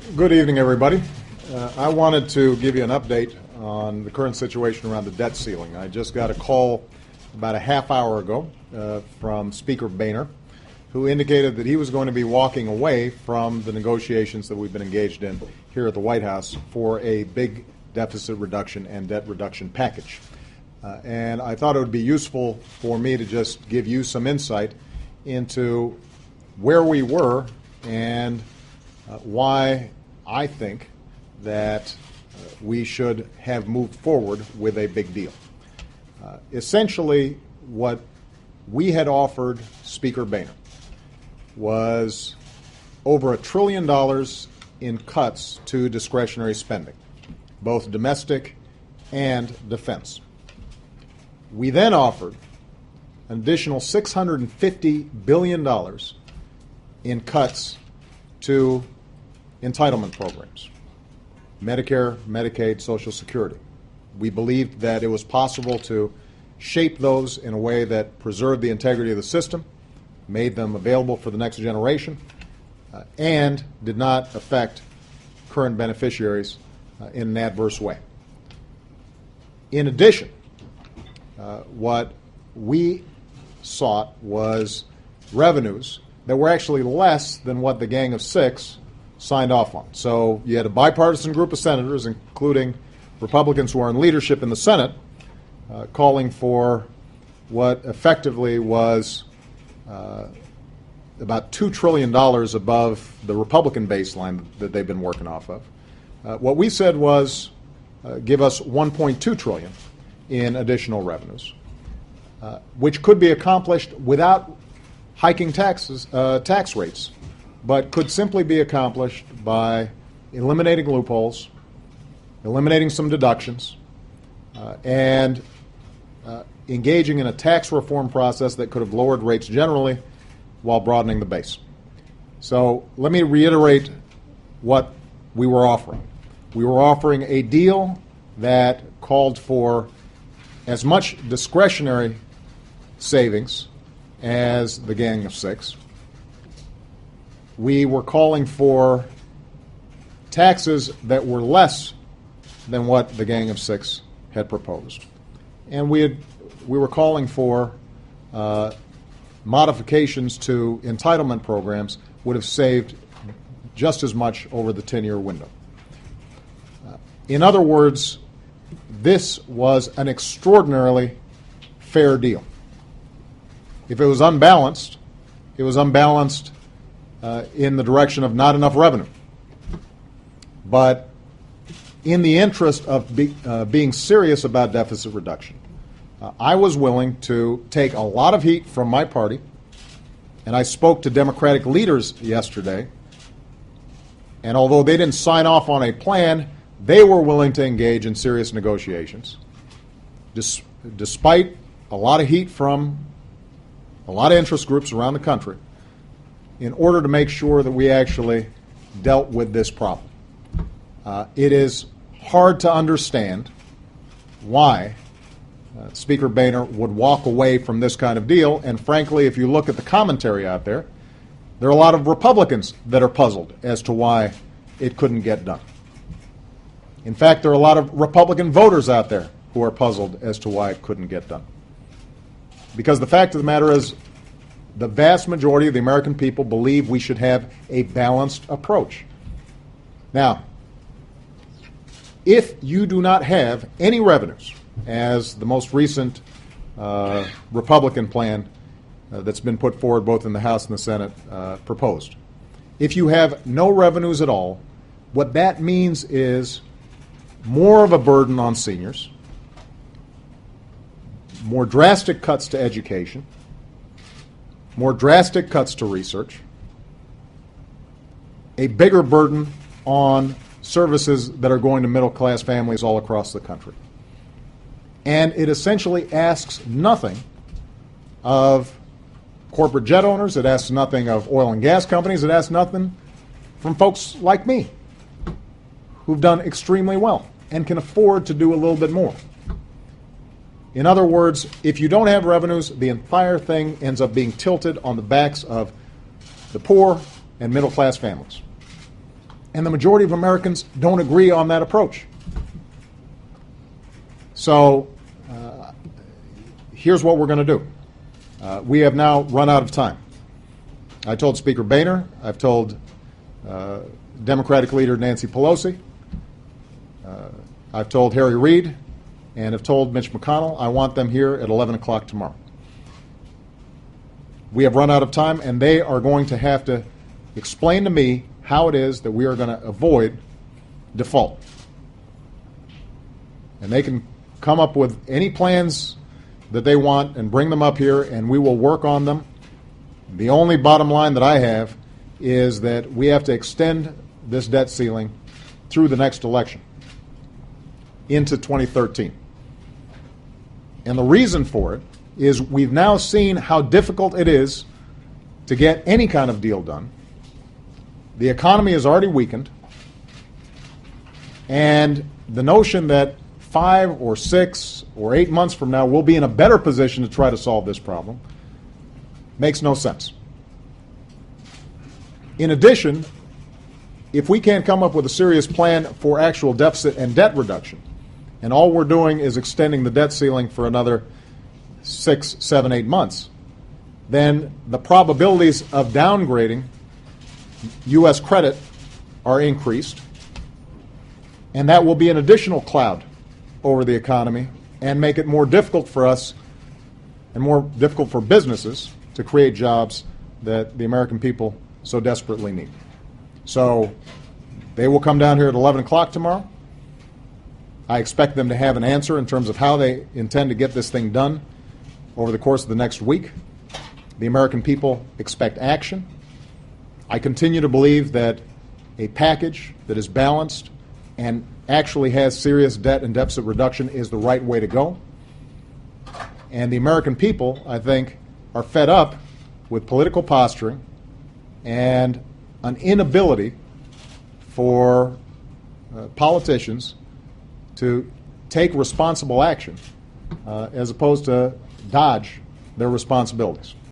Good evening, everybody. I wanted to give you an update on the current situation around the debt ceiling. I just got a call about a half hour ago from Speaker Boehner, who indicated that he was going to be walking away from the negotiations that we've been engaged in here at the White House for a big deficit reduction and debt reduction package. And I thought it would be useful for me to just give you some insight into where we were and why I think that we should have moved forward with a big deal. Essentially, what we had offered Speaker Boehner was over $1 trillion in cuts to discretionary spending, both domestic and defense. We then offered an additional $650 billion in cuts to entitlement programs, Medicare, Medicaid, Social Security. We believed that it was possible to shape those in a way that preserved the integrity of the system, made them available for the next generation, and did not affect current beneficiaries in an adverse way. In addition, what we sought was revenues that were actually less than what the Gang of Six signed off on. So you had a bipartisan group of senators, including Republicans who are in leadership in the Senate, calling for what effectively was about $2 trillion above the Republican baseline that they've been working off of. What we said was give us $1.2 trillion in additional revenues, which could be accomplished without hiking tax rates, but could simply be accomplished by eliminating loopholes, eliminating some deductions, and engaging in a tax reform process that could have lowered rates generally while broadening the base. So let me reiterate what we were offering. We were offering a deal that called for as much discretionary savings as the Gang of Six. We were calling for taxes that were less than what the Gang of Six had proposed. And we were calling for modifications to entitlement programs would have saved just as much over the 10-year window. In other words, this was an extraordinarily fair deal. If it was unbalanced, it was unbalanced in the direction of not enough revenue. But in the interest of being serious about deficit reduction, I was willing to take a lot of heat from my party, and I spoke to Democratic leaders yesterday, and although they didn't sign off on a plan, they were willing to engage in serious negotiations, despite a lot of heat from a lot of interest groups around the country, in order to make sure that we actually dealt with this problem. It is hard to understand why Speaker Boehner would walk away from this kind of deal, and frankly, if you look at the commentary out there, there are a lot of Republicans that are puzzled as to why it couldn't get done. In fact, there are a lot of Republican voters out there who are puzzled as to why it couldn't get done. Because the fact of the matter is, the vast majority of the American people believe we should have a balanced approach. Now, if you do not have any revenues, as the most recent Republican plan that's been put forward both in the House and the Senate proposed, if you have no revenues at all, what that means is more of a burden on seniors, more drastic cuts to education, more drastic cuts to research, a bigger burden on services that are going to middle-class families all across the country. And it essentially asks nothing of corporate jet owners, it asks nothing of oil and gas companies, it asks nothing from folks like me who've done extremely well and can afford to do a little bit more. In other words, if you don't have revenues, the entire thing ends up being tilted on the backs of the poor and middle-class families. And the majority of Americans don't agree on that approach. So here's what we're going to do. We have now run out of time. I told Speaker Boehner, I've told Democratic leader Nancy Pelosi, I've told Harry Reid, and have told Mitch McConnell I want them here at 11 o'clock tomorrow. We have run out of time, and they are going to have to explain to me how it is that we are going to avoid default. And they can come up with any plans that they want and bring them up here, and we will work on them. The only bottom line that I have is that we have to extend this debt ceiling through the next election into 2013. And the reason for it is we've now seen how difficult it is to get any kind of deal done. The economy has already weakened, and the notion that 5 or 6 or 8 months from now we'll be in a better position to try to solve this problem makes no sense. In addition, if we can't come up with a serious plan for actual deficit and debt reduction, and all we're doing is extending the debt ceiling for another 6, 7, 8 months, then the probabilities of downgrading U.S. credit are increased, and that will be an additional cloud over the economy and make it more difficult for us and more difficult for businesses to create jobs that the American people so desperately need. So they will come down here at 11 o'clock tomorrow. I expect them to have an answer in terms of how they intend to get this thing done over the course of the next week. The American people expect action. I continue to believe that a package that is balanced and actually has serious debt and deficit reduction is the right way to go. And the American people, I think, are fed up with political posturing and an inability for politicians to take responsible action as opposed to dodge their responsibilities.